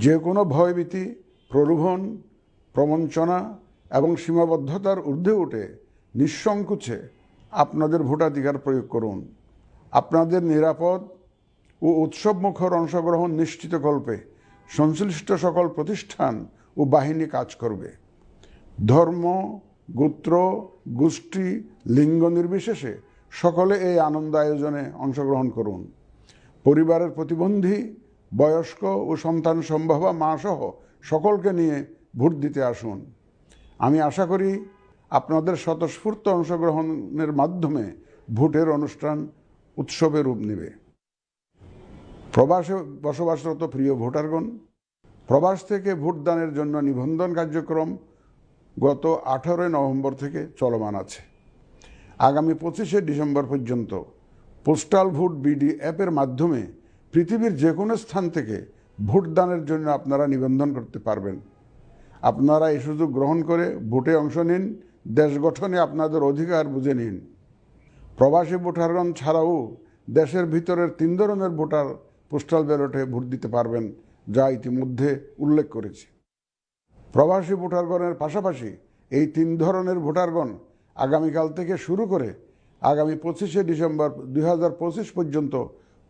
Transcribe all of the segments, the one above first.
যে কোনো ভয়ভীতি, প্রলোভন, প্রবঞ্চনা এবং সীমাবদ্ধতার ঊর্ধ্বে উঠে নিঃসংকোচে আপনাদের ভোটাধিকার প্রয়োগ করুন। আপনাদের নিরাপদ ও উৎসবমুখর অংশগ্রহণ নিশ্চিতকল্পে সংশ্লিষ্ট সকল প্রতিষ্ঠান ও বাহিনী কাজ করবে। ধর্ম, গোত্র, গোষ্ঠী, লিঙ্গ নির্বিশেষে সকলে এই আনন্দ আয়োজনে অংশগ্রহণ করুন। পরিবারের প্রতিবন্ধী, বয়স্ক ও সন্তান সম্ভবা মা সহ সকলকে নিয়ে ভোট দিতে আসুন। আমি আশা করি আপনাদের স্বতঃস্ফূর্ত অংশগ্রহণের মাধ্যমে ভোটের অনুষ্ঠান উৎসবে রূপ নেবে। প্রবাসে বসবাসরত প্রিয় ভোটারগণ, প্রবাস থেকে ভোটদানের জন্য নিবন্ধন কার্যক্রম গত 18 নভেম্বর থেকে চলমান আছে। আগামী 25 ডিসেম্বর পর্যন্ত পোস্টাল ভোট বিডি অ্যাপের মাধ্যমে পৃথিবীর যে কোনো স্থান থেকে ভোটদানের জন্য আপনারা নিবন্ধন করতে পারবেন। আপনারা এই সুযোগ গ্রহণ করে ভোটে অংশ নিন, দেশ গঠনে আপনাদের অধিকার বুঝে নিন। প্রবাসী ভোটারগণ ছাড়াও দেশের ভিতরের 3 ধরনের ভোটার পোস্টাল ব্যালটে ভোট দিতে পারবেন, যা ইতিমধ্যে উল্লেখ করেছি। প্রবাসী ভোটারগণের পাশাপাশি এই 3 ধরনের ভোটারগণ আগামীকাল থেকে শুরু করে আগামী 25 ডিসেম্বর 2025 পর্যন্ত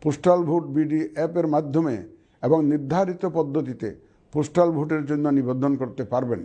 পোস্টাল ভোট বিডি অ্যাপের মাধ্যমে এবং নির্ধারিত পদ্ধতিতে পোস্টাল ভোটের জন্য নিবন্ধন করতে পারবেন।